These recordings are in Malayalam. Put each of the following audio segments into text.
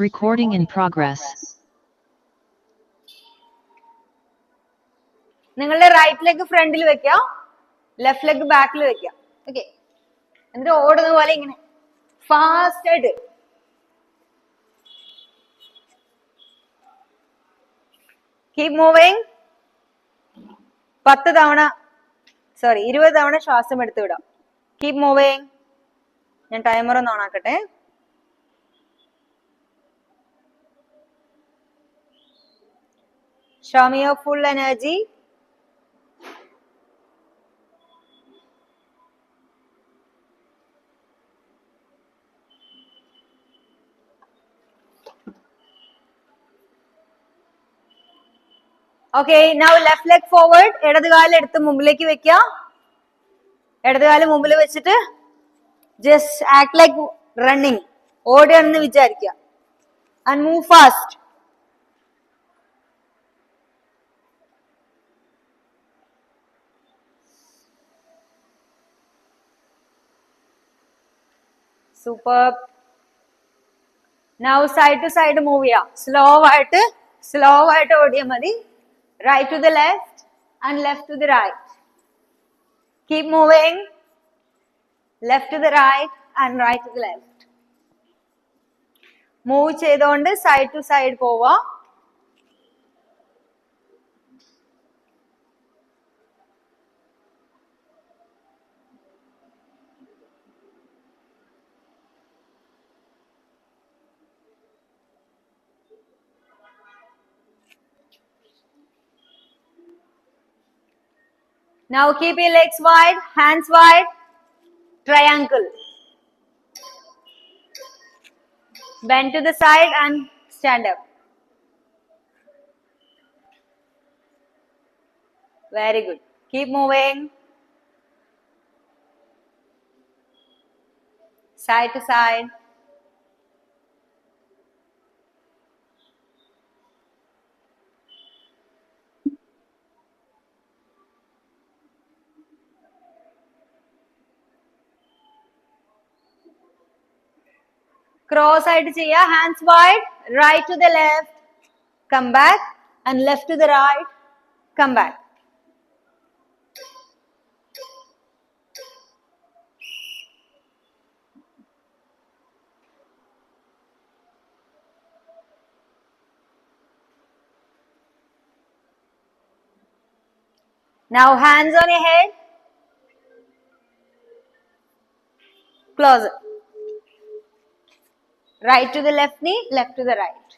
Recording in progress. നിങ്ങളുടെ റൈറ്റ് ലെഗ് ഫ്രണ്ടിൽ വെക്കുക, ലെഫ്റ്റ് ലെഗ് ബാക്കിൽ വെക്കുക. ഓക്കെ, എന്നിട്ട് ഓടുന്ന പോലെ ഇങ്ങനെ ഫാസ്റ്റ് ആയിട്ട്. Keep moving. 20 തവണ ശ്വാസം എടുത്തു വിടാം. Keep moving. ഞാൻ ടൈമർ ഒന്ന് on ആക്കട്ടെ. Show me your full energy. Okay, now left leg forward. ഇടത് കാല് എടുത്ത് മുമ്പിലേക്ക് വെക്കുക. ഇടത് കാല് മുമ്പിൽ വെച്ചിട്ട് just act like running. ഓടുകയാണെന്ന് വിചാരിക്കുക. And move fast. Superb. Now side to side move ചെയ്യാം. slow ആയിട്ട് ഓടിയാൽ മതി. Right to the left and left to the right. Keep moving. Left to the right and right to the left. Move ചെയ്തുകൊണ്ട് side to side പോവാ. Now keep your legs wide, hands wide, triangle. Bend to the side and stand up. Very good. Keep moving. Side to side. Cross ആയിട്ട് ചെയ്യുക. Hands wide, right to the left, come back, and left to the right, come back. Now hands on your head. Close it. Right to the left knee, left to the right.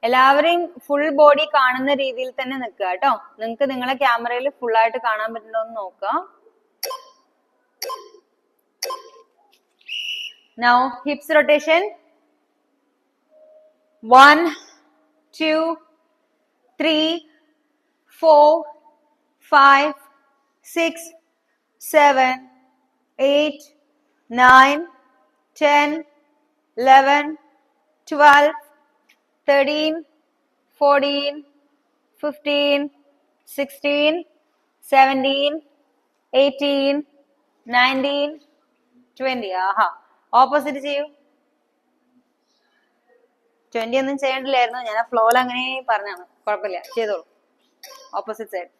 എല്ലാവരെയും ഫുൾ ബോഡി കാണുന്ന രീതിയിൽ തന്നെ നിൽക്കുക കേട്ടോ. നിങ്ങൾക്ക് നിങ്ങളെ ക്യാമറയിൽ ഫുൾ ആയിട്ട് കാണാൻ പറ്റുന്നുണ്ടോ എന്ന് നോക്കുക. Now hips rotation. 1, 2, 3, 4, 5, 6, 7, 8, 9, 10, 11, 12, 13, 14, 15, 16, 17, 18, 19, 20. ആഹാ, ഓപ്പോസിറ്റ് ചെയ്യൂ. 20 ഒന്നും ചെയ്യണ്ടില്ലായിരുന്നു, ഞാൻ ആ ഫ്ലോയിൽ അങ്ങനെ പറഞ്ഞാണ്. കുഴപ്പമില്ല, ചെയ്തോളൂ. Opposite side.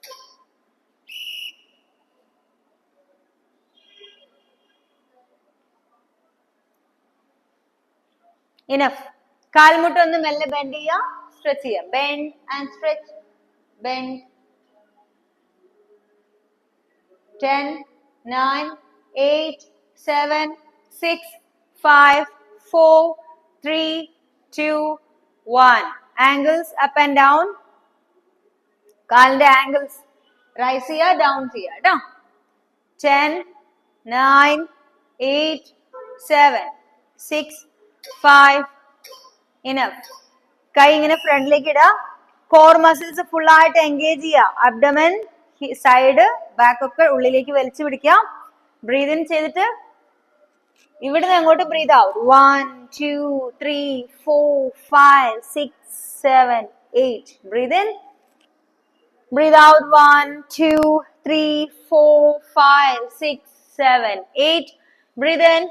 ഇനഫ്. കാൽമുട്ട് ഒന്ന് മെല്ലെ ബെൻഡ് ചെയ്യുക, സ്ട്രെച്ച് ചെയ്യുക. Bend and stretch. Bend. 10, 9, 8, 7, 6, 5, 4, 3, 2, 1. Angles up and down. കാലിന്റെ ആംഗിൾസ് റൈസ് ചെയ്യുക, ഡൗൺ ചെയ്യുക കേട്ടോ. 10, 9, 8, 7, 6, 5. ഇനഫ്. കൈ ഇങ്ങനെ ഫ്രണ്ടിലേക്ക് ഇടുക. കോർ മസിൽസ് ഫുൾ ആയിട്ട് എൻഗേജ് ചെയ്യുക. അബ്ഡമൻ, സൈഡ്, ബാക്ക് ഒക്കെ ഉള്ളിലേക്ക് വലിച്ചു പിടിക്കുക. ബ്രീത് ഇൻ ചെയ്തിട്ട് ഇവിടുന്ന് അങ്ങോട്ട് breath out. 1, 2, 3, 4, 5, 6, 7, 8. Breathe in. Breathe out. 1, 2, 3, 4, 5, 6, 7, 8. Breathe in.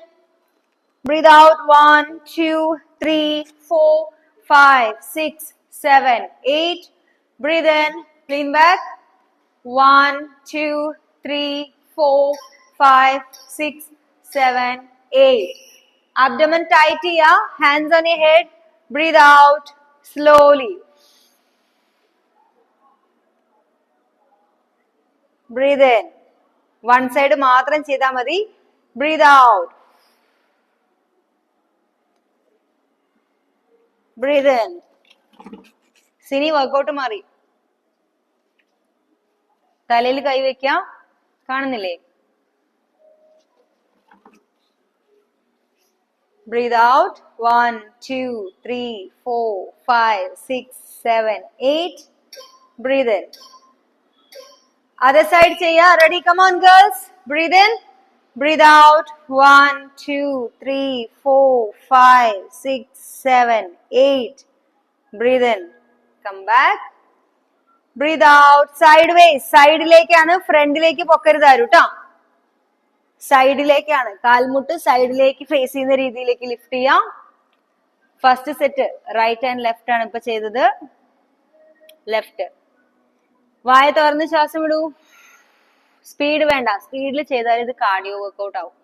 Breathe out. 1, 2, 3, 4, 5, 6, 7, 8. Breathe in. Lean back. 1, 2, 3, 4, 5, 6, 7, 8. Abdomen tight here. Hands on your head. Breathe out slowly. Breathe in. One side മാത്രം ചെയ്താൽ മതി. Breathe out. Breathe in. Sini workout മാറി. തലയിൽ കൈവയ്ക്കാം. കാണുന്നില്ലേ? Breathe out. 1, 2, 3, 4, 5, 6, 7, 8. Breathe in. Other side cheya. Ready? Come on, girls. Breathe in. Breathe out. 1, 2, 3, 4, 5, 6, 7, 8. Breathe in. Come back. Breathe out. Sideways. സൈഡിലേക്കാണ്, ഫ്രണ്ടിലേക്ക് പൊക്കരുതാരും കേട്ടോ. സൈഡിലേക്കാണ്. കാൽമുട്ട് സൈഡിലേക്ക് ഫേസ് ചെയ്യുന്ന രീതിയിലേക്ക് ലിഫ്റ്റ് ചെയ്യാം. First set right and left ആണ് ഇപ്പൊ ചെയ്തത്. ലെഫ്റ്റ്. വായ തുറന്ന് ശ്വാസം വിടൂ. സ്പീഡ് വേണ്ട. സ്പീഡിൽ ചെയ്താൽ ഇത് കാർഡിയോ വർക്കൗട്ട് ആവും.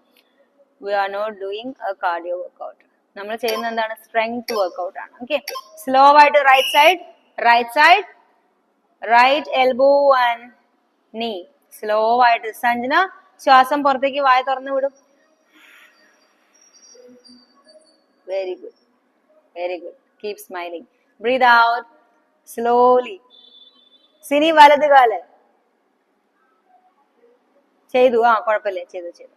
We are not doing a cardio workout. നമ്മൾ ചെയ്യുന്നത് എന്താണ്? സ്ട്രെങ്ത് വർക്കൗട്ട് ആണ്. ഓക്കെ. സ്ലോ ആയിട്ട് right side, right side, right elbow and knee. Slow ആയിട്ട്. സഞ്ജന ശ്വാസം പുറത്തേക്ക് വായ തുറന്നു വിടും. Very good, very good. Keep smiling. Breathe out slowly. Sini വലത് കാല് ചെയ്തു. കുഴപ്പമില്ല, ചെയ്തു ചെയ്തു.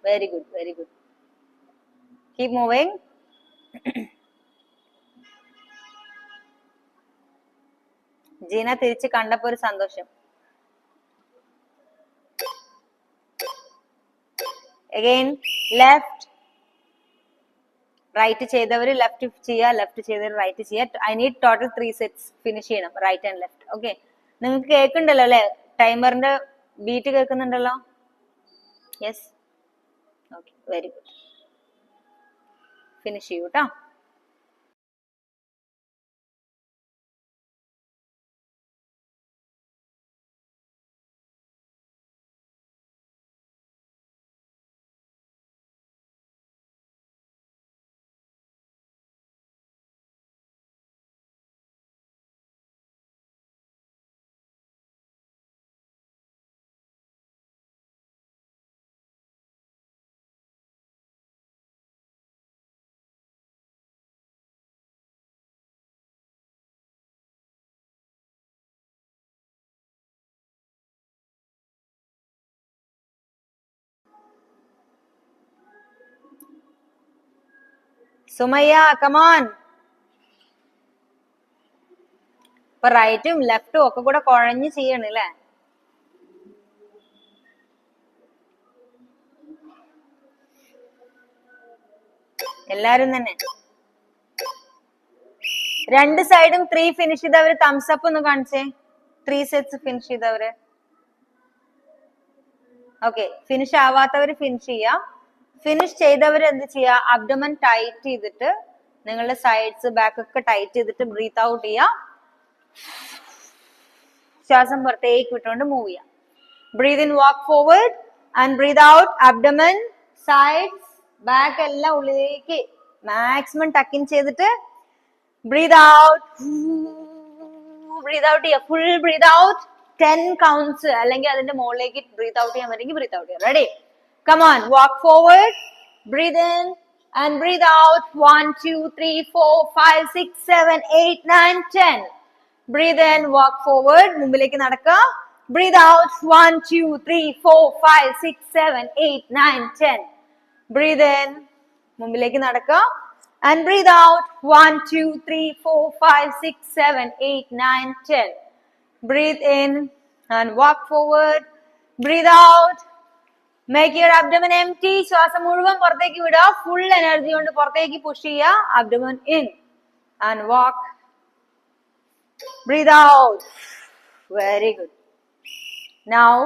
Very good, very good. Keep moving. Jeena തിരിച്ച് കണ്ടപ്പോ ഒരു സന്തോഷം. Again left. റൈറ്റ് ചെയ്തവര് ലെഫ്റ്റ് ചെയ്യുക, ലെഫ്റ്റ് ചെയ്തവർ റൈറ്റ് ചെയ്യുക. I need total 3 sets finish ചെയ്യണം. Right and left. ഓക്കെ. നിങ്ങൾക്ക് കേൾക്കുന്നുണ്ടല്ലോ അല്ലെ? ടൈമറിന്റെ ബീറ്റ് കേൾക്കുന്നുണ്ടല്ലോ? Yes. Okay, very good. Finish ചെയ്യൂ കേട്ടോ. സുമയ്യ, കമോൺ. ഇപ്പൊ റൈറ്റും ലെഫ്റ്റും ഒക്കെ കൂടെ കുഴഞ്ഞ് ചെയ്യണല്ലേ? എല്ലാരും തന്നെ. രണ്ട് സൈഡും 3 ഫിനിഷ് ചെയ്തവര് തംസ് അപ്പ് ഒന്ന് കാണിച്ചേ. 3 സെറ്റ്സ് ഫിനിഷ് ചെയ്തവര്. ഓക്കെ. ഫിനിഷ് ആവാത്തവര് ഫിനിഷ് ചെയ്യാം. ഫിനിഷ് ചെയ്തവർ എന്ത് ചെയ്യാ? അബ്ഡമൻ ടൈറ്റ് ചെയ്തിട്ട് നിങ്ങളുടെ സൈഡ്സ് ബാക്ക് ഒക്കെ ടൈറ്റ് ചെയ്തിട്ട് ബ്രീത്ത് ഔട്ട് ചെയ്യാം. ശ്വാസം പുറത്തേക്ക് വിട്ടുകൊണ്ട് മൂവ് ചെയ്യാം. Breathe in, walk forward and breathe out. Abdomen, sides, back എല്ലാം ഉള്ളിലേക്ക് മാക്സിമം ടക്കിൻ ചെയ്തിട്ട് ബ്രീത്ത് ഔട്ട്. ബ്രീത്ത് ഔട്ട് ചെയ്യാം. Full breathe out. 10 കൗണ്ട്സ് അല്ലെങ്കിൽ അതിന്റെ മുകളിലേക്ക് ബ്രീത്ത് ഔട്ട് ചെയ്യാൻ പറ്റുമെങ്കിൽ ബ്രീത്ത് ഔട്ട് ചെയ്യാം. Ready? Come on, walk forward, breathe in and breathe out. 1, 2, 3, 4, 5, 6, 7, 8, 9, 10. Breathe in, walk forward, മുമ്പിലേക്ക് നടക്കുക. Breathe out. 1, 2, 3, 4, 5, 6, 7, 8, 9, 10. Breathe in, മുമ്പിലേക്ക് നടക്കുക. And breathe out. 1, 2, 3, 4, 5, 6, 7, 8, 9, 10. Breathe in and walk forward. Breathe out. Make your abdomen empty. ശ്വാസം മുഴുവൻ പുറത്തേക്ക് വിടുക. ഫുൾ എനർജി കൊണ്ട് പുറത്തേക്ക് പുഷ് ചെയ്യുക. Abdomen in and walk. Breathe out. Very good. Now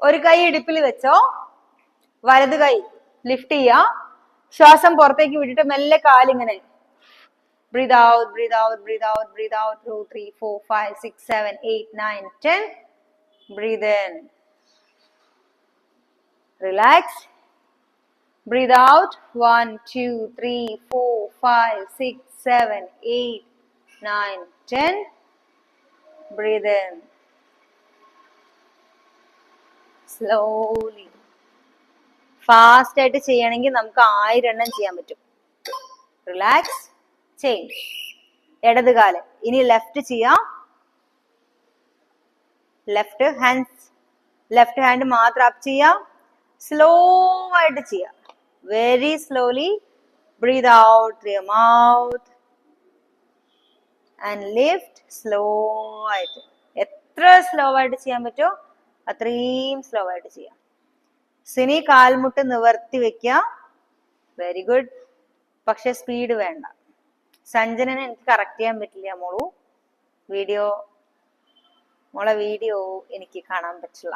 ഒരു കൈ ഇടുപ്പിൽ വെച്ചോ, വലത് കൈ ലിഫ്റ്റ് ചെയ്യാ, ശ്വാസം പുറത്തേക്ക് വിട്ടിട്ട് മെല്ലെ കാലിങ്ങനെ. Breathe out, breathe out, breathe out, breathe out. 2, 3, 4, 5, 6, 7, 8, 9, 10. Breathe in. Relax. Breathe out. 1, 2, 3, 4, 5, 6, 7, 8, 9, 10. Breathe in. Slowly. Fast ആയിട്ട് ചെയ്യണമെങ്കിൽ നമുക്ക് 1000 എണ്ണം ചെയ്യാൻ പറ്റും. റിലാക്സ്. ചേഞ്ച്. ഇടത് കാല് ഇനി ലെഫ്റ്റ് ചെയ്യാം. ലെഫ്റ്റ് ഹാൻഡ് മാത്രം അപ്പ് ചെയ്യാം. സ്ലോ ആയിട്ട് ചെയ്യാം. Very slowly. Breathe out through your mouth and lift. Slow ആയിട്ട്, എത്ര സ്ലോ ആയിട്ട് ചെയ്യാൻ പറ്റുമോ അത്രയും സ്ലോ ആയിട്ട് ചെയ്യാം. സിനി കാൽമുട്ട് നിവർത്തി വെക്കുക. Very good. പക്ഷെ സ്പീഡ് വേണ്ട. സഞ്ജനനെ എനിക്ക് കറക്റ്റ് ചെയ്യാൻ പറ്റില്ല മോളെ വീഡിയോ എനിക്ക് കാണാൻ പറ്റില്ല.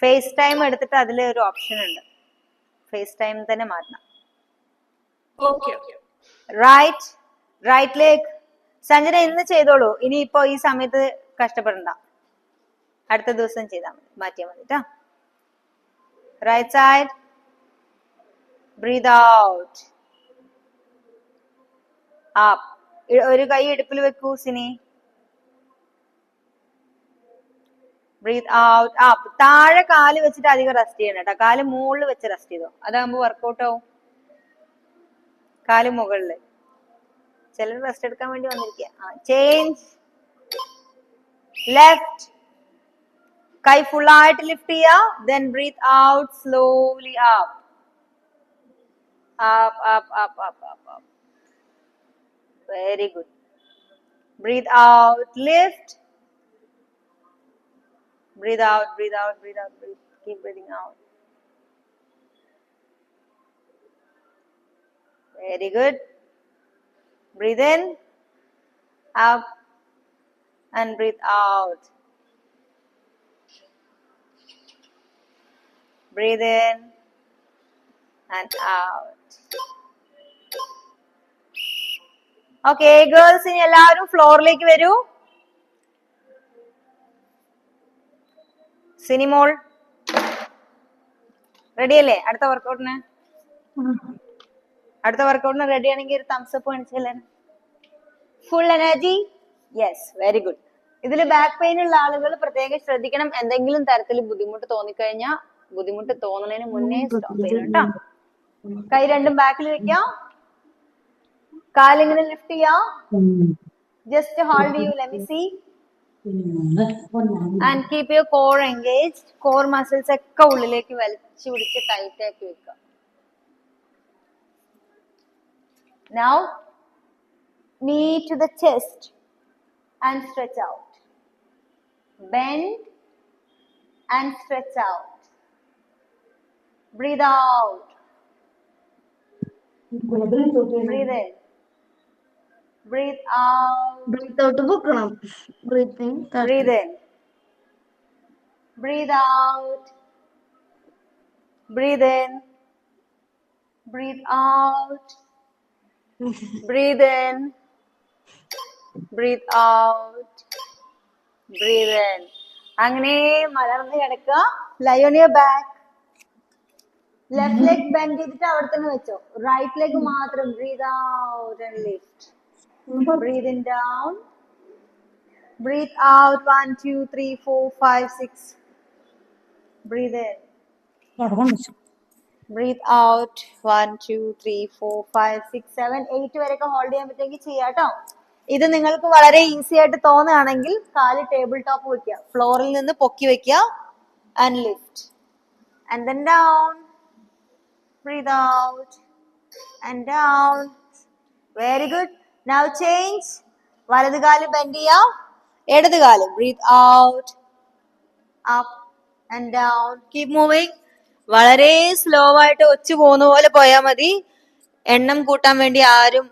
ഫേസ് ടൈം എടുത്തിട്ട് അതിൽ ഒരു ഓപ്ഷൻ ഉണ്ട്, ഫേസ് ടൈം തന്നെ മാറ്റണം. Right leg. സഞ്ജന ഇന്ന് ചെയ്തോളൂ, ഇനിയിപ്പോ ഈ സമയത്ത് കഷ്ടപ്പെടണ്ട, അടുത്ത ദിവസം ചെയ്താൽ മതി, മാറ്റിയാൽ മതി കേട്ടോ. Right side. Breathe out. Up. ഒരു കൈ ഇടുപ്പിൽ വെക്കൂ സിനി. Breath out. അപ്പ്. താഴെ കാല് വെച്ചിട്ട് അധികം റെസ്റ്റ് ചെയ്യണം കേട്ടോ. കാല് മുകളിൽ വെച്ച് റെസ്റ്റ് ചെയ്തോ, അതാകുമ്പോ വർക്കൗട്ട് ആവും. കാല് മുകളില്. ചിലർ റെസ്റ്റ് എടുക്കാൻ വേണ്ടി വന്നിരിക്കുക. ചേഞ്ച്. ലെഫ്റ്റ്. കൈ ഫുൾ ആയിട്ട് ലിഫ്റ്റ് ചെയ്യാ. Then breathe out slowly up. Up. Very good. Breathe out, lift. Breathe out. Keep breathing out. Very good. Breathe in, up, and breathe out. Breathe in and out. Okay, girls, ഇനി എല്ലാവരും ഫ്ലോറിലേക്ക് വരൂ. സിനിമോൾ റെഡി അല്ലേ? അടുത്ത വർക്കൗട്ടിന് റെഡി ആണെങ്കിൽ ഒരു തംസ് അപ്പ് കാണിച്ചല്ലേ? Full energy. Yes, very good. ഇതിൽ ബാക്ക് പെയിൻ ഉള്ള ആളുകൾ പ്രത്യേകം ശ്രദ്ധിക്കണം. എന്തെങ്കിലും തരത്തിൽ ബുദ്ധിമുട്ട് തോന്നിക്കഴിഞ്ഞാൽ ബുദ്ധിമുട്ട് തോന്നുന്നതിന് മുന്നേ സ്റ്റോപ്പ് ചെയ്യണം കേട്ടോ. കൈ രണ്ടും ബാക്കിൽ വെക്കാം. കാലിങ്ങനെ ലിഫ്റ്റ് ചെയ്യാം. Just hold you. Let me see. And keep your core engaged. Core muscles ഒക്കെ ഉള്ളിലേക്ക് വലിച്ചു പിടിച്ച് ടൈറ്റ് ആക്കി വെക്കുക. Now knee to the chest and stretch out. Bend and stretch out. Breathe out. Breathe in. Breathe out. Breathe out. Breathe in. Breathe in. Breathe out. Breathe in. Breathe out. Breathe in. Breathe out. Breathe in. അങ്ങനെ മലർന്ന് കിടക്കുക. Lie on your back. Left leg bend ചെയ്തിട്ട് അവിടെ തന്നെ വെച്ചോ. Right leg മാത്രം breathe out and lift. Breathe in down. Breathe out. 1, 2, 3, 4, 5, 6. Breathe in. Breathe out. 1, 2, 3, 4, 5, 6, 7, 8 വരെയൊക്കെ ഹോൾഡ് ചെയ്യാൻ പറ്റുമെങ്കിൽ ചെയ്യാട്ടോ. ഇത് നിങ്ങൾക്ക് വളരെ ഈസി ആയിട്ട് തോന്നുകയാണെങ്കിൽ കാല് ടേബിൾ ടോപ്പ് വെക്കുക, ഫ്ലോറിൽ നിന്ന് പൊക്കി വെക്കുക. And lift and then down. Breathe out and down. Very good. Now change. വലത് കാല് ബെൻഡ് ചെയ്യാം. ഇടത് കാല്. Breathe out, up and down. Keep moving. വളരെ സ്ലോ ആയിട്ട് ഒച്ചു പോകുന്ന പോലെ പോയാൽ മതി. എണ്ണം കൂട്ടാൻ വേണ്ടി ആരും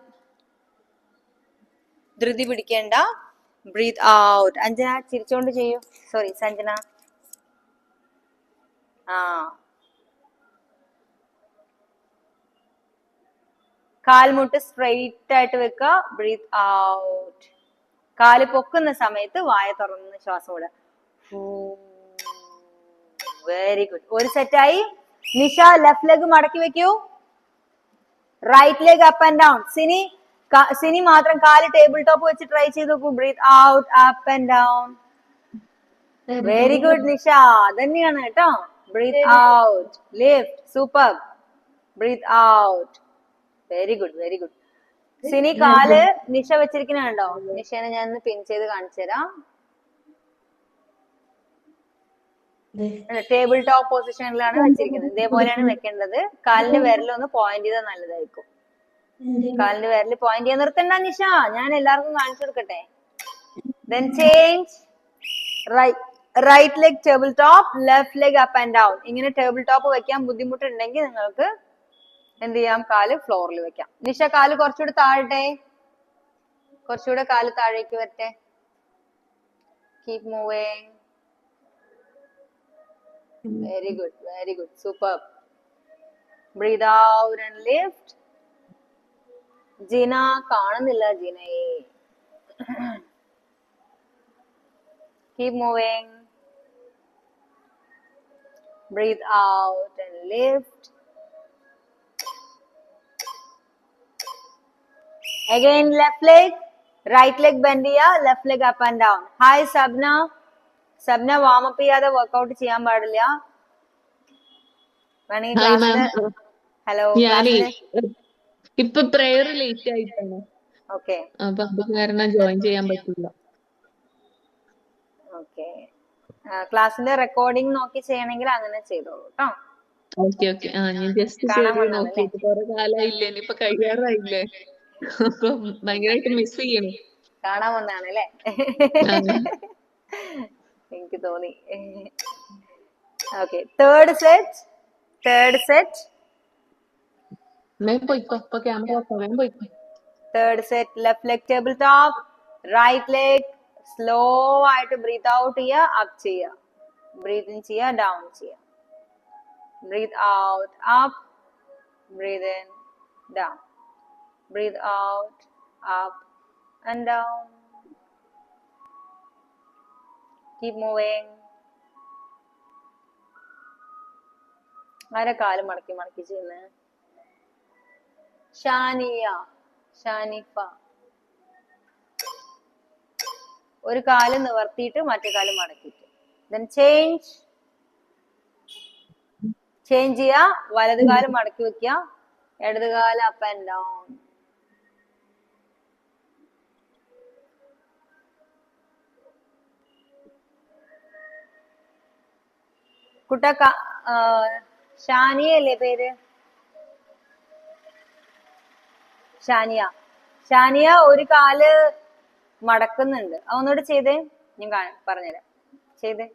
ധൃതി പിടിക്കേണ്ട. Breath out. അഞ്ജന ചിരിച്ചോണ്ട് ചെയ്യൂ. സോറി സഞ്ജന. ആ, കാൽമുട്ട് സ്ട്രെയിറ്റ് ആയിട്ട് വെക്കുക. Breathe out. കാല് പൊക്കുന്ന സമയത്ത് വായ തുറന്ന് ശ്വാസം വിടുക. Very good. ഒരു സെറ്റായി. നിഷ ലെഫ്റ്റ് ലെഗ് മടക്കി വെക്കൂ. Right leg up and down. Sini മാത്രം കാല് ടേബിൾ ടോപ്പ് വെച്ച് ട്രൈ ചെയ്ത് നോക്കൂ. Breathe out, up and down. Very good Nisha. അതന്നെയാണ് കേട്ടോ. Breathe out, lift. Super. Breathe out. Very good, very good. Sini കാല് നിഷ വെച്ചിരിക്കുന്നുണ്ടോ? നിഷേനെ ഞാൻ പിൻ ചെയ്ത് കാണിച്ചു തരാം. ടേബിൾ ടോപ്പ് പൊസിഷനിലാണ് വെച്ചിരിക്കുന്നത്. ഇതേപോലെയാണ് വെക്കേണ്ടത്. കാലിന്റെ വിരലൊന്ന് പോയിന്റ് ചെയ്താൽ നല്ലതായിരിക്കും. കാലിന്റെ വിരൽ പോയിന്റ് ചെയ്യാൻ നിർത്തണ്ട നിഷ, ഞാൻ എല്ലാവർക്കും കാണിച്ചു കൊടുക്കട്ടെ. Then change. Right leg table top, left leg up and down. ഇങ്ങനെ ടേബിൾ ടോപ്പ് വെക്കാൻ ബുദ്ധിമുട്ടുണ്ടെങ്കിൽ നിങ്ങൾക്ക് എന്ത് ചെയ്യാം, കാല് ഫ്ലോറിൽ വെക്കാം. നിഷ കാല് കുറച്ചുകൂടെ താഴട്ടെ, കുറച്ചുകൂടെ കാല് താഴേക്ക് വരട്ടെ. Keep moving. Very good, very good, super. Breathe out and lift. Jina കാണുന്നില്ല ജിനയെ. Keep moving. Breathe out and lift. Again left leg, right leg bend ചെയ്യാ, left leg up and down. Hi Sabna. Sabna warm up ചെയ്യാതെ വർക്ക്ഔട്ട് ചെയ്യാൻ പാടില്ല. ഹലോ. ഇപ്പൊ പ്രേയർ ലേറ്റ് ആയിട്ടാണ്. ഓക്കെ, അപ്പൊ അത് കാരണം ജോയിൻ ചെയ്യാൻ പറ്റില്ല. ഓക്കെ. ക്ലാസ്സിന്റെ റെക്കോർഡിംഗ് നോക്കി ചെയ്യണമെങ്കിൽ അങ്ങനെ ചെയ്തോളൂ കേട്ടോ. Okay okay. ഞാൻ ജസ്റ്റ് ചെയ്ത് നോക്കിയിട്ട് കുറെ കാലമായില്ലേ, ഇനിയിപ്പൊ കഴിയാറായില്ലേ, അപ്പൊ ഭയങ്കരമായിട്ട് മിസ് ചെയ്യണം. കാണാൻ വന്നാണല്ലേ? എനിക്ക് തോന്നി. Okay, third set. Third set. Left leg table top, right leg slow ആയിട്ട് ബ്രീത്ത് ഔട്ട് ചെയ്യുക, അപ്പ് ചെയ്യുക. ബ്രീത്ത് ഇൻ ചെയ്യുക, ഡൗൺ ചെയ്യുക. Breathe out, up. Breathe in, down. Breathe out, up and down. Keep moving. ആരെ കാല് മടക്കി മടക്കി ചെയ്യുന്നേ? ഷാനിയ, ഷാനിഫ. ഒരു കാല് നിവർത്തിയിട്ട് മറ്റേ കാല് മടക്കിയിട്ട്. Then change. ചേഞ്ച് ചെയ്യാ. വലത് കാല് മടക്കി വെക്കുക, ഇടത് കാല് അപ്പ് ആൻഡ് ഡൗൺ. കുട്ട ഷാനിയല്ലേ പേര്? ഷാനിയ. ഷാനിയ ഒരു കാല് മടക്കുന്നുണ്ട്. അതൊന്നുകൂടെ ചെയ്തേ, ഞാൻ പറഞ്ഞുതരാം. ചെയ്തേ.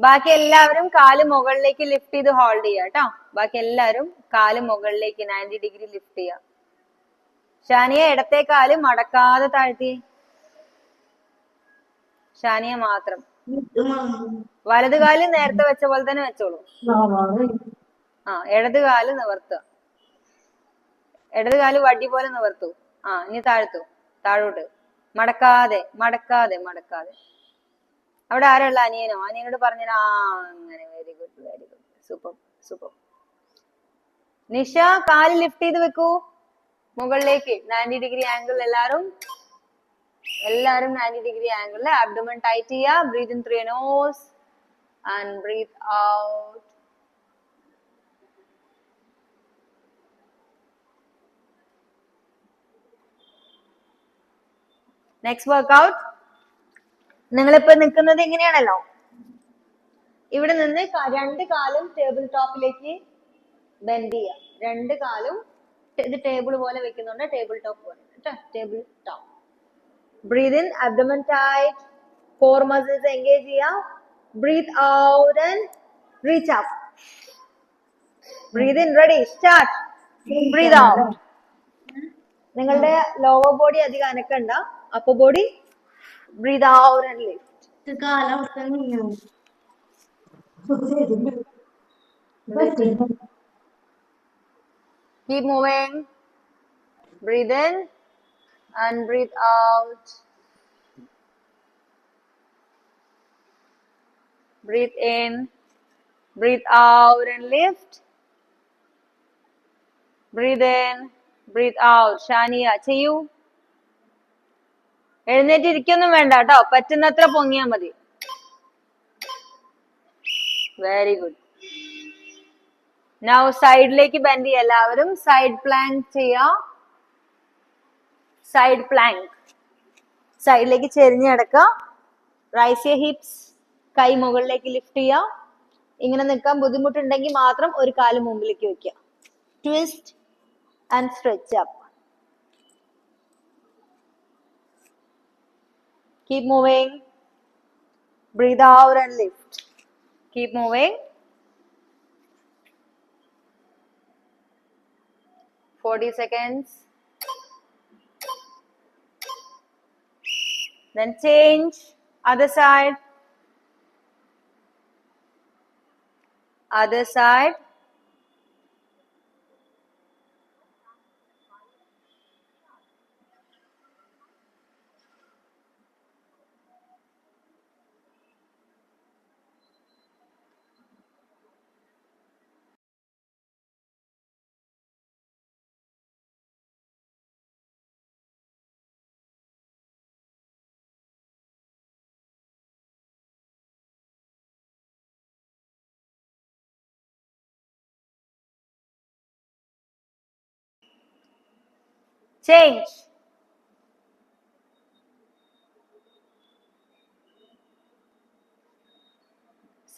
ബാക്കി എല്ലാവരും കാല് മുകളിലേക്ക് ലിഫ്റ്റ് ചെയ്ത് ഹോൾഡ് ചെയ്യുക കേട്ടോ. ബാക്കി എല്ലാവരും കാല് മുകളിലേക്ക് 90 ഡിഗ്രി ലിഫ്റ്റ് ചെയ്യുക. ഷാനിയ ഇടത്തെ കാല് മടക്കാതെ താഴ്ത്തി. ഷാനിയ മാത്രം. വലത് കാല് നേരത്തെ വെച്ച പോലെ തന്നെ വെച്ചോളൂ. ഇടത് കാല് നിവർത്തുക. ഇടത് കാല് വടി പോലെ നിവർത്തു. ഇനി താഴ്ത്തു, താഴോട്ട്. മടക്കാതെ മടക്കാതെ മടക്കാതെ. അവിടെ ആരുള്ള? അനിയനോ? അനിയനോട് പറഞ്ഞാ. അങ്ങനെ. Very good, very good, super super. Nisha കാല് ലിഫ്റ്റ് ചെയ്ത് വെക്കൂ മുകളിലേക്ക്. 90 ഡിഗ്രി ആംഗിൾ. എല്ലാരും 90 ഡിഗ്രി ആംഗിളില്. അബ്ഡോമൻ ടൈറ്റ് ചെയ്യുക. Breathe in through nose and breathe out. Next workout. നിങ്ങളിപ്പോ നിൽക്കുന്നത് ഇങ്ങനെയാണല്ലോ. ഇവിടെ നിന്ന് രണ്ട് കാലും ടേബിൾ ടോപ്പിലേക്ക് ബെൻഡ് ചെയ്യുക. രണ്ട് കാലും ഇത് ടേബിൾ പോലെ വെക്കുന്നുണ്ട്. ടേബിൾ ടോപ്പ് പോലെ കേട്ടോ. Table top. Breathe in, abdomen tight, core muscles engage ചെയ്യുക. Breathe out and reach up. Breathe in. Ready, start. Breathe out. നിങ്ങളുടെ ലോവർ ബോഡി അധികം അനക്കണ്ട. Upper body breathe out and lift. കാലാവസ്ഥ Keep moving. Breathe in and breathe out. Breathe in, breathe out and lift. Breathe in, breathe out. Shaniya ചെയ്യൂ. എഴുന്നേറ്റ് ഇരിക്കൊന്നും വേണ്ട കേട്ടോ, പറ്റുന്നത്ര പൊങ്ങിയാ മതി. Very good. നൗ സൈഡിലേക്ക് ബെൻഡ് ചെയ്യുക എല്ലാവരും. സൈഡ് പ്ലാങ്ക് ചെയ്യാം. Side plank. സൈഡിലേക്ക് ചെരിഞ്ഞ് കിടക്കുക. Rise your hips. കൈ മുകളിലേക്ക് ലിഫ്റ്റ് ചെയ്യുക. ഇങ്ങനെ നിൽക്കാൻ ബുദ്ധിമുട്ടുണ്ടെങ്കിൽ മാത്രം ഒരു കാല് മുമ്പിലേക്ക് വെക്കുക. Twist and stretch up. Keep moving. Breathe out and lift. Keep moving. 40 seconds. Then change. Other side. Other side. Change.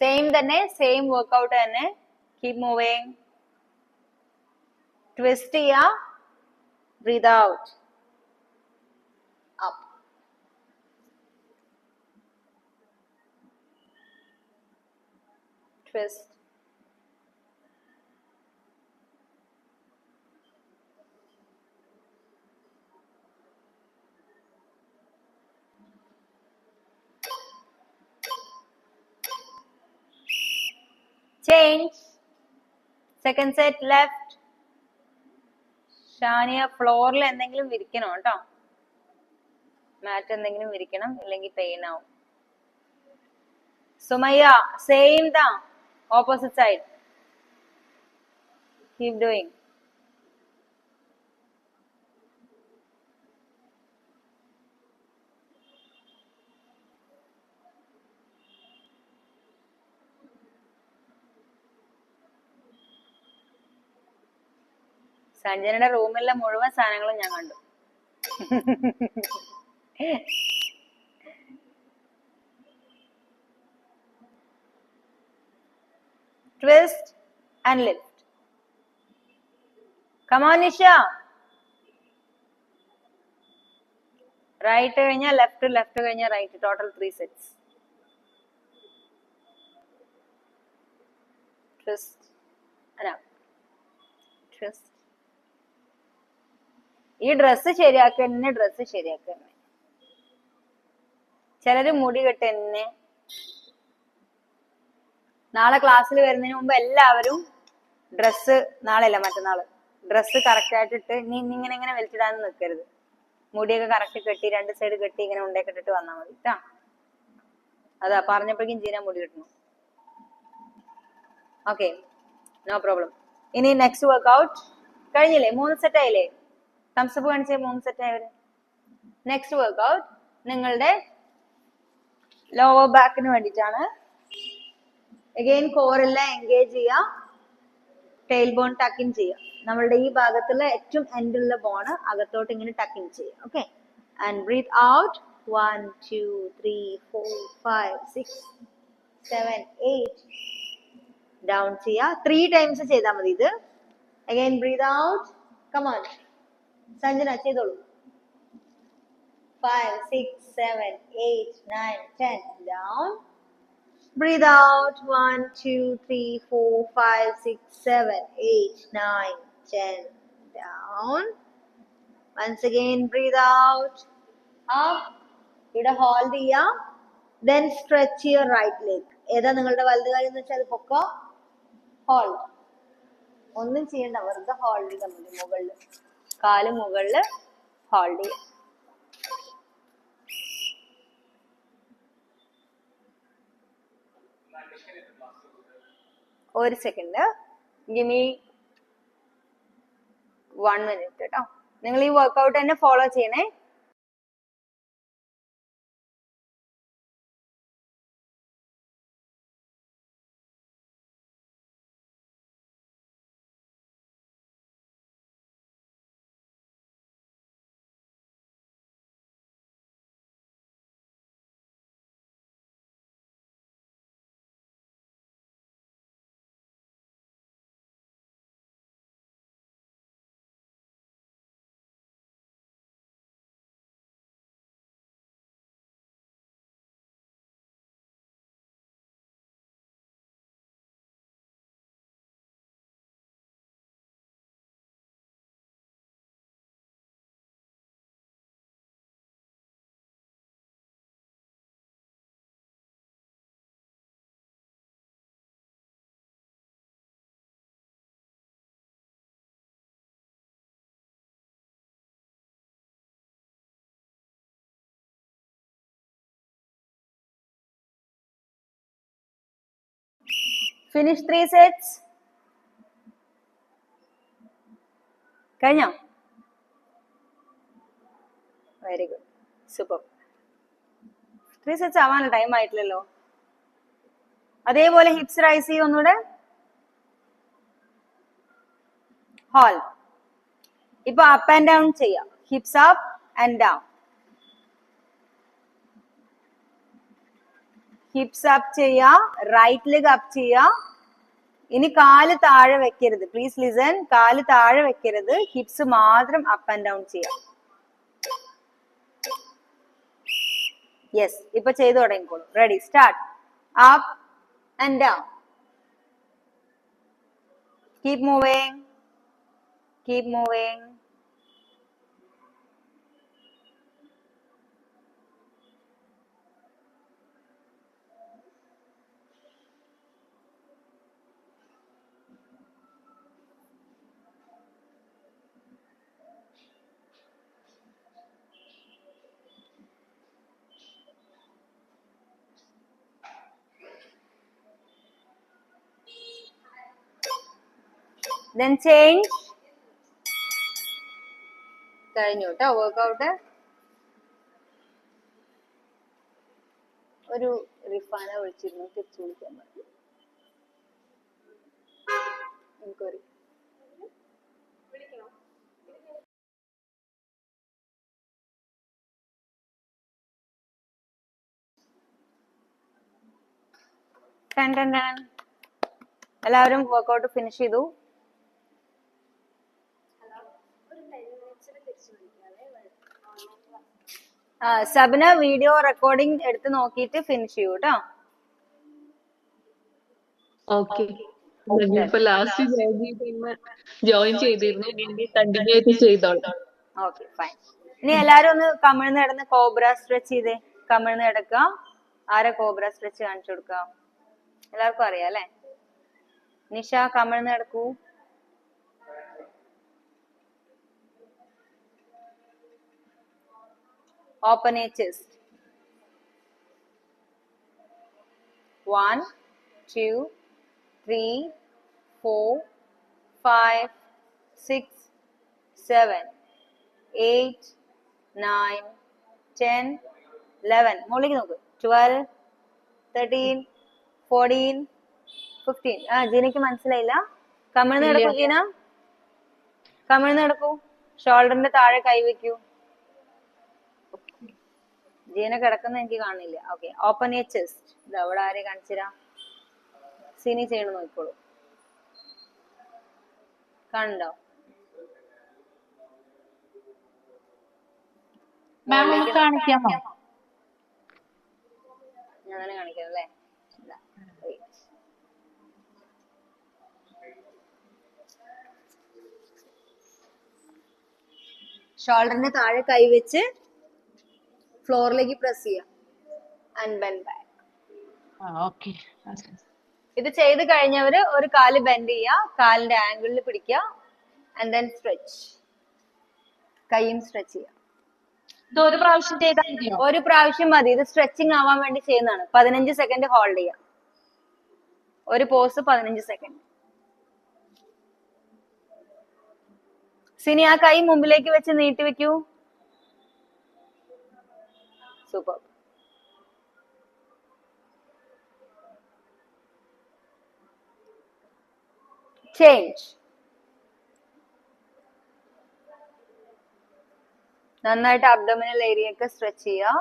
Same തന്നെ, same workout തന്നെ. Keep moving. Twist ചെയ്യാ. Breathe out. Up. Twist. Change. Second set left. Shania ഫ്ലോറിൽ എന്തെങ്കിലും വിരിക്കണം കേട്ടോ. മാറ്റ് എന്തെങ്കിലും വിരിക്കണം, ഇല്ലെങ്കിൽ പെയിൻ ആവും. സുമയ്യ സെയിം താ, ഓപ്പോസിറ്റ് സൈഡ്. Keep doing. സഞ്ജനയുടെ റൂമിലെ മുഴുവൻ സാധനങ്ങളും ഞാൻ കണ്ടു. Twist and lift. Come on, Nisha. Right കഴിഞ്ഞാൽ ലെഫ്റ്റ്, ലെഫ്റ്റ് കഴിഞ്ഞാൽ right. Total 3 sets. Twist and up. Twist. ഈ ഡ്രസ്സ് ശരിയാക്കന്നെ, ഡ്രസ്സ് ശരിയാക്കന്നെ. ചിലര് മുടി കെട്ടെന്നെ. നാളെ ക്ലാസ്സിൽ വരുന്നതിന് മുമ്പ് എല്ലാവരും ഡ്രസ്സ്, നാളെ അല്ല മറ്റന്നാള്, ഡ്രസ്സ് കറക്റ്റ് ആയിട്ടിട്ട് ഇങ്ങനെ ഇങ്ങനെ വലിച്ചിടാനും നിൽക്കരുത്. മുടിയൊക്കെ കറക്റ്റ് കെട്ടി, 2 സൈഡ് കെട്ടി ഇങ്ങനെ ഉണ്ടൊക്കെ ഇട്ടിട്ട് വന്നാൽ മതി കേട്ടാ. അതാ പറഞ്ഞപ്പോഴേക്കും ജീന മുടി കിട്ടണം. Okay, no problem. ഇനി നെക്സ്റ്റ് വർക്ക്ഔട്ട് കഴിഞ്ഞില്ലേ? 3 സെറ്റ് ആയില്ലേ? തംസപ്പ് കാണിച്ചേ, 3 സെറ്റ് ആയവര്. നെക്സ്റ്റ് വർക്ക്ഔട്ട് നിങ്ങളുടെ ലോവർ ബാക്കിന് വേണ്ടിയിട്ടാണ്. അഗെയിൻ കോറെല്ലാം എൻഗേജ് ചെയ്യുക. ടെയിൽ ബോൺ ടക്കിൻ ചെയ്യുക. നമ്മളുടെ ഈ ഭാഗത്തുള്ള ഏറ്റവും എൻഡുള്ള ബോണ് അകത്തോട്ട് ഇങ്ങനെ ടക്കിൻ ചെയ്യുക. Okay, and breathe out. 1 2 3 4 5 6 7 8. Down ചെയ്യുക. 3 ടൈംസ് ചെയ്താൽ മതി ഇത്. Again breathe out. Come on Sanjana ചെയ്തോളൂ. 5 6 7 8 9 10. Down. Breathe out. 1, 2, 3, 4, 5, 6, 7, 8, 9, 10. Down. Once again, breathe out. Up. ഇവിടെ ഹോൾഡ് ചെയ്യാം. Then stretch your right leg. ഏതാ നിങ്ങളുടെ വലത് കാര്യം എന്ന് വെച്ചാൽ പൊക്കോ. ഹോൾഡ്. ഒന്നും ചെയ്യണ്ട, വെറുതെ ഹോൾഡ് ചെയ്താൽ മതി. മുകളിൽ കാല് മുകളിൽ ഹോൾഡ് ചെയ്യാം. ഒരു സെക്കൻഡ്, ഗിമി 1 minute കേട്ടോ. നിങ്ങൾ ഈ വർക്ക്ഔട്ട് തന്നെ ഫോളോ ചെയ്യണേ. Finish 3 sets. കഴിഞ്ഞോ? Very good, super. 3 sets ആവാൻ ടൈം ആയിട്ടില്ലല്ലോ. അതേപോലെ ഹിപ്സ് റൈസ് ചെയ്യും ഒന്നുകൂടെ. ഹോൾഡ്. ഇപ്പൊ അപ്പ് ആൻഡ് ഡൗൺ ചെയ്യാം. Hips up and down. Hips up ചെയ്യാ, റൈറ്റ് ലെഗ് അപ്പ് ചെയ്യാ. ഇനി കാല് താഴെ വെക്കരുത്. Please listen. കാല് താഴെ വെക്കരുത്. ഹിപ്സ് മാത്രം അപ്പ് ആൻഡ് ഡൗൺ ചെയ്യാം. യെസ്, ഇപ്പൊ ചെയ്തു തുടങ്ങിക്കോളൂ. Ready, start. Up and down. Keep moving, keep moving. Then change. കഴിഞ്ഞു കേട്ടോ വർക്ക്ഔട്ട്. ഒരു റിഫാന വിളിച്ചിരുന്നു, തിരിച്ചു വിളിക്കാൻ പറഞ്ഞു. എനിക്കൊരു എല്ലാവരും വർക്ക്ഔട്ട് ഫിനിഷ് ചെയ്തു. സബന വീഡിയോ റെക്കോർഡിംഗ് എടുത്ത് നോക്കിയിട്ട് ഫിനിഷ് ചെയ്യൂ കേട്ടോ. ഓക്കെ, ഇപ്പൊ ലാസ്റ്റ് ജോയിൻ ചെയ്തിരുന്നു. കണ്ടിന്യൂ ആയിട്ട് ചെയ്തോളാം. Okay fine. ഇനി എല്ലാരും ഒന്ന് കമിഴ്ന്ന് കിടന്ന് കോബ്ര സ്ട്രെച്ച് ചെയ്തേ. കമിഴ്ന്ന് കിടക്കുക. ആരെ കോബ്ര സ്ട്രെച്ച് കാണിച്ചു കൊടുക്കുക? എല്ലാവർക്കും അറിയാം അല്ലെ? നിഷ കമിഴ്ന്ന് കിടക്കൂ. Open a chest. 1, 2, 3, 4, 5, 6, 7, 8, 9, 10, 11. മുകളിലേക്ക് നോക്ക്. 12, 13, 14, 15. ജീനയ്ക്ക് മനസ്സിലായില്ല? കമിഴ്ന്ന് കിടക്കൂ ജീന. കമിഴ്ന്ന് കിടക്കൂ. ഷോൾഡറിന്റെ താഴെ കൈവയ്ക്കൂ. ജീന കിടക്കുന്ന എനിക്ക് കാണില്ല. Okay, open A chest. ഇത് അവിടെ ആരെ കാണിച്ചിരാ? സിനി ചെയ്യണം, നോക്കിക്കോളൂ. കാണുന്നുണ്ടോ? ഞാൻ തന്നെ കാണിക്കാം അല്ലേ? ഷോൾഡറിന്റെ താഴെ കൈ വെച്ച് ഫ്ലോറിലേക്ക് പ്രസ് ചെയ്യാം ആൻഡ് ബെൻഡ് ബാക്ക്. ഓക്കെ. ഇത് ചെയ്ത് കഴിഞ്ഞവര് ഒരു കാല് ബെൻഡ് ചെയ്യുക, കാലിന്റെ ആംഗിളിൽ പിടിക്കുക ആൻഡ് ദെൻ സ്ട്രെച്ച്. കൈയും സ്ട്രെച്ച് ചെയ്യുക. ഇത് ഒരു പ്രാവശ്യം ചെയ്താൽ മതിയോ? ഒരു പ്രാവശ്യം മതി. ഇത് സ്ട്രെച്ചിങ് ആവാൻ വേണ്ടി ചെയ്യുന്നതാണ്. 15 സെക്കൻഡ് ഹോൾഡ് ചെയ്യാം. ഒരു പോസ് 15 സെക്കൻഡ്. സിനി ആ കൈ മുമ്പിലേക്ക് വെച്ച് നീട്ടി വെക്കൂ. സൂപ്പർ. ചേഞ്ച്. നന്നായിട്ട് അബ്ഡോമിനൽ ഏരിയ ഒക്കെ സ്ട്രെച്ച് ചെയ്യുക.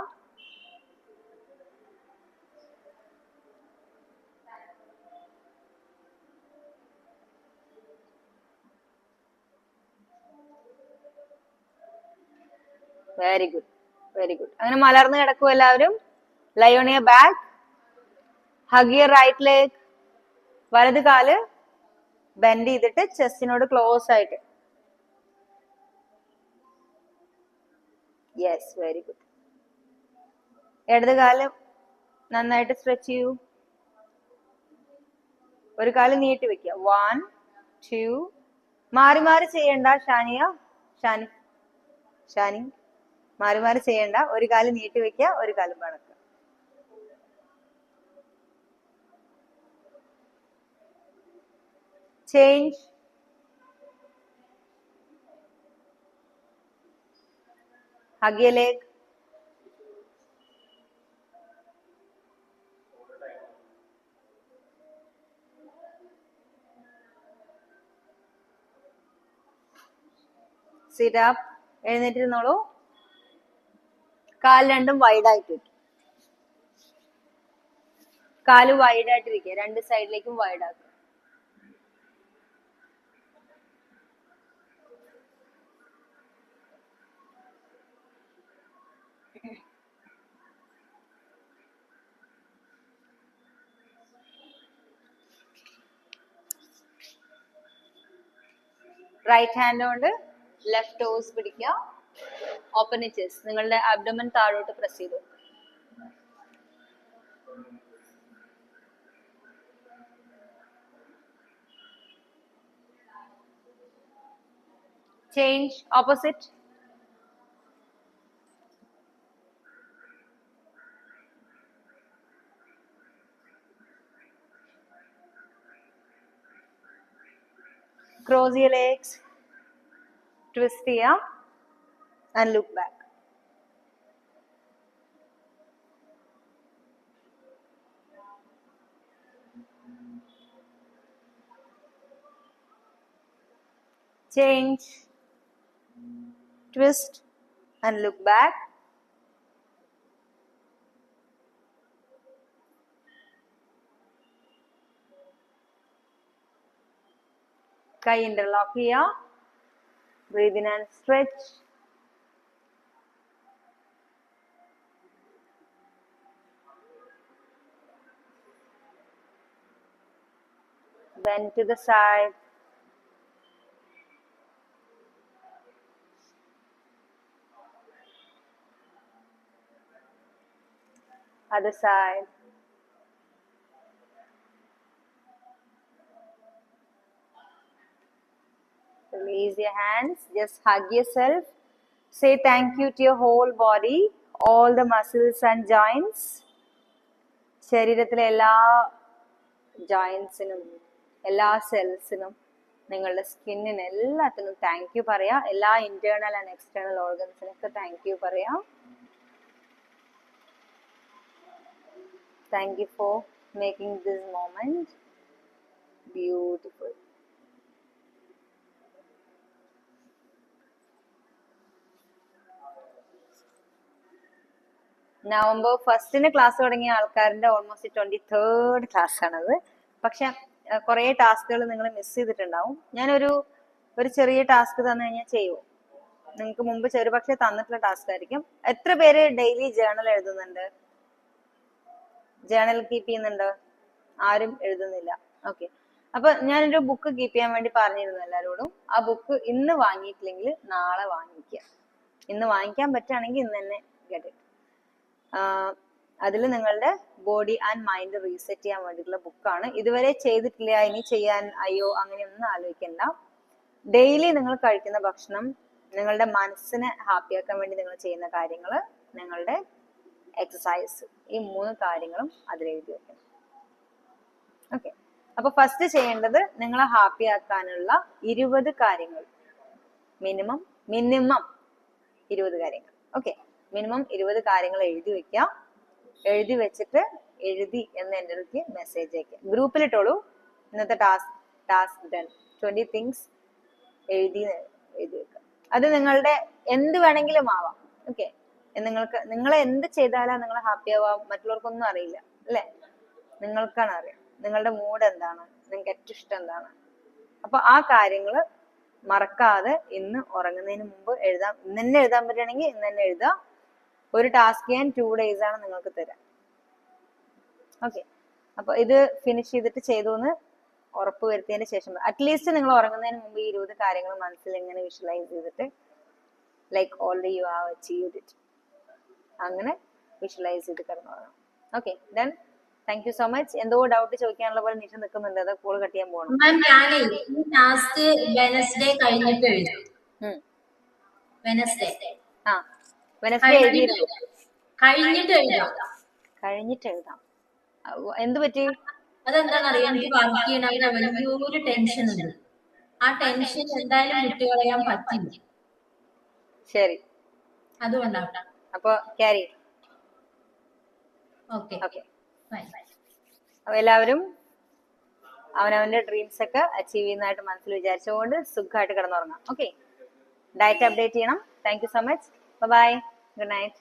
Very good, very good. അങ്ങനെ മലർന്ന് കിടക്കും എല്ലാവരും. Lie on your back. Hug your right leg. വലത് കാല് ബെൻഡ് ചെയ്തിട്ട് ചെസ്റ്റിനോട് ക്ലോസ് ആയിട്ട്. Yes, very good. ഇടത് കാല് നന്നായിട്ട് സ്ട്രെച്ച് ചെയ്യൂ. ഒരു കാല് നീട്ടി വെക്കുക. 1 2. മാറി മാറി ചെയ്യണ്ട ഷാനിയ. ഷാനി മാറി മാറി ചെയ്യണ്ട. ഒരു കാല് നീട്ടി വെക്കുക, ഒരു കാല് മടക്കുക. Change. Hug your leg. Sit up. എഴുന്നേറ്റിരുന്നോളൂ. കാല് രണ്ടും വൈഡായിട്ട് വെക്കും. കാല് വൈഡായിട്ടിരിക്കുക. രണ്ട് സൈഡിലേക്കും വൈഡാക്കുക. റൈറ്റ് ഹാൻഡ് കൊണ്ട് ലെഫ്റ്റ് ടോസ് പിടിക്കുക. Open chest. നിങ്ങളുടെ അബ്ഡോമൻ താഴോട്ട് പ്രസ് ചെയ്തു. Change. Opposite. Cross your legs. Twist here and look back. Change. Twist and look back. Kai interlock here. Breathe in and stretch. Bend to the side. Other side. Release your hands. Just hug yourself. Say thank you to your whole body, all the muscles and joints. ശരീരത്തിലെ എല്ലാ ജോയിൻസിനും എല്ലാ സെൽസിനും നിങ്ങളുടെ സ്കിന്നിന് എല്ലാത്തിനും താങ്ക് യു പറയാം. എല്ലാ ഇന്റേണൽ ആൻഡ് എക്സ്റ്റേണൽ ഓർഗൻസിനൊക്കെ താങ്ക് യു പറയാം. Thank you for making this moment beautiful. November 1 class തുടങ്ങിയ ആൾക്കാരുടെ ഓൾമോസ്റ്റ് 23rd ക്ലാസ് ആണത്. പക്ഷെ കുറെ ടാസ്കുകൾ നിങ്ങൾ മിസ് ചെയ്തിട്ടുണ്ടാവും. ഞാനൊരു ചെറിയ ടാസ്ക് തന്നു കഴിഞ്ഞാൽ ചെയ്യുമോ? നിങ്ങൾക്ക് മുമ്പ് ചെറുപക്ഷെ തന്നിട്ടുള്ള ടാസ്ക് ആയിരിക്കും. എത്ര പേര് ഡെയിലി ജേർണൽ എഴുതുന്നുണ്ട്? ജേർണൽ കീപ്പ് ചെയ്യുന്നുണ്ട്? ആരും എഴുതുന്നില്ല. ഓക്കെ. അപ്പൊ ഞാനൊരു ബുക്ക് കീപ്പ് ചെയ്യാൻ വേണ്ടി പറഞ്ഞിരുന്നു എല്ലാരോടും. ആ ബുക്ക് ഇന്ന് വാങ്ങിയിട്ടില്ലെങ്കിൽ നാളെ വാങ്ങിക്കുക. ഇന്ന് വാങ്ങിക്കാൻ പറ്റുകയാണെങ്കിൽ ഇന്ന് തന്നെ ഗെറ്റ് ഇറ്റ്. അതിൽ നിങ്ങളുടെ ബോഡി ആൻഡ് മൈൻഡ് റീസെറ്റ് ചെയ്യാൻ വേണ്ടിയിട്ടുള്ള ബുക്കാണ്. ഇതുവരെ ചെയ്തിട്ടില്ല, ഇനി ചെയ്യാൻ അയ്യോ അങ്ങനെയൊന്നും ആലോചിക്കണ്ട. ഡെയിലി നിങ്ങൾ കഴിക്കുന്ന ഭക്ഷണം, നിങ്ങളുടെ മനസ്സിനെ ഹാപ്പി ആക്കാൻ വേണ്ടി നിങ്ങൾ ചെയ്യുന്ന കാര്യങ്ങൾ, നിങ്ങളുടെ എക്സസൈസ്, ഈ 3 കാര്യങ്ങളും അതിൽ എഴുതി വെക്കണം. ഓക്കെ. അപ്പൊ ഫസ്റ്റ് ചെയ്യേണ്ടത് നിങ്ങളെ ഹാപ്പി ആക്കാനുള്ള 20 കാര്യങ്ങൾ, മിനിമം 20 കാര്യങ്ങൾ. ഓക്കെ, മിനിമം 20 കാര്യങ്ങൾ എഴുതി വെക്കുക. എഴുതി വെച്ചിട്ട് എഴുതി എന്ന് എൻ്റെ അടുത്ത് മെസ്സേജ് അയക്കുക. ഗ്രൂപ്പിലിട്ടോളൂ. ഇന്നത്തെ ടാസ്ക് ഡൺ, 20 തിങ്സ് എഴുതി വെക്കുക. അത് നിങ്ങളുടെ എന്ത് വേണമെങ്കിലും ആവാം. ഓക്കെ, നിങ്ങൾ എന്ത് ചെയ്താലാണ് നിങ്ങൾ ഹാപ്പി ആവാം, മറ്റുള്ളവർക്കൊന്നും അറിയില്ല അല്ലെ, നിങ്ങൾക്കാണ് അറിയാം. നിങ്ങളുടെ മൂഡ് എന്താണ്, നിങ്ങൾക്ക് ഏറ്റവും ഇഷ്ടം എന്താണ്. അപ്പൊ ആ കാര്യങ്ങള് മറക്കാതെ ഇന്ന് ഉറങ്ങുന്നതിന് മുമ്പ് എഴുതാം. ഇന്ന് തന്നെ എഴുതാൻ പറ്റുകയാണെങ്കിൽ ഇന്ന് തന്നെ എഴുതാം. ഒരു ടാസ്ക് ചെയ്യാൻ 2 days ആണ് നിങ്ങൾക്ക് തരാം. ഓക്കെ, അപ്പൊ ഇത് ഫിനിഷ് ചെയ്തിട്ട് ചെയ്തു എന്ന് ഉറപ്പ് വരുത്തിയതിന് ശേഷം അറ്റ്ലീസ്റ്റ് നിങ്ങൾ ഉറങ്ങുന്നതിന് മുമ്പ് ഈ 20 കാര്യങ്ങൾ മനസ്സിൽ എങ്ങനെ വിഷ്വലൈസ് ചെയ്തിട്ട് like already you have achieved it, അങ്ങനെ വിഷ്വലൈസ് ചെയ്ത് കിടന്നുറങ്ങണം. Okay, done. Thank you so much. എന്തോ ഡൗട്ട് ചോദിക്കാനുള്ള പോലെ നിഷ നിൽക്കുന്നുണ്ട്, അത് കോൾ കട്ട് ചെയ്യാൻ പോകണം. വെനസ്ഡേ കഴിഞ്ഞിട്ട് എഴുതും. വെനസ്ഡേ എഴുതിയിരുന്നു, കഴിഞ്ഞിട്ട് എഴുതാം. എന്ത് പറ്റി? അതെന്താണെന്നറിയാം, എനിക്ക് വർക്ക് ചെയ്യണമെങ്കിൽ വലിയൊരു ടെൻഷൻ ഉണ്ട്. ആ ടെൻഷൻ എന്തായാലും വിട്ടുകളയാൻ പറ്റില്ല. ശരി, അതുകൊണ്ടാണ്. അപ്പൊ ക്യാരി. ഓക്കെ, അപ്പൊ എല്ലാവരും അവനവന്റെ ഡ്രീംസ് ഒക്കെ അച്ചീവ് ചെയ്യുന്നതായിട്ട് മനസ്സിൽ വിചാരിച്ചുകൊണ്ട് സുഖമായിട്ട് കിടന്നുറങ്ങാം. ഓക്കെ, ഡയറ്റ് അപ്ഡേറ്റ് ചെയ്യണം. Thank you so much. Bye, good night.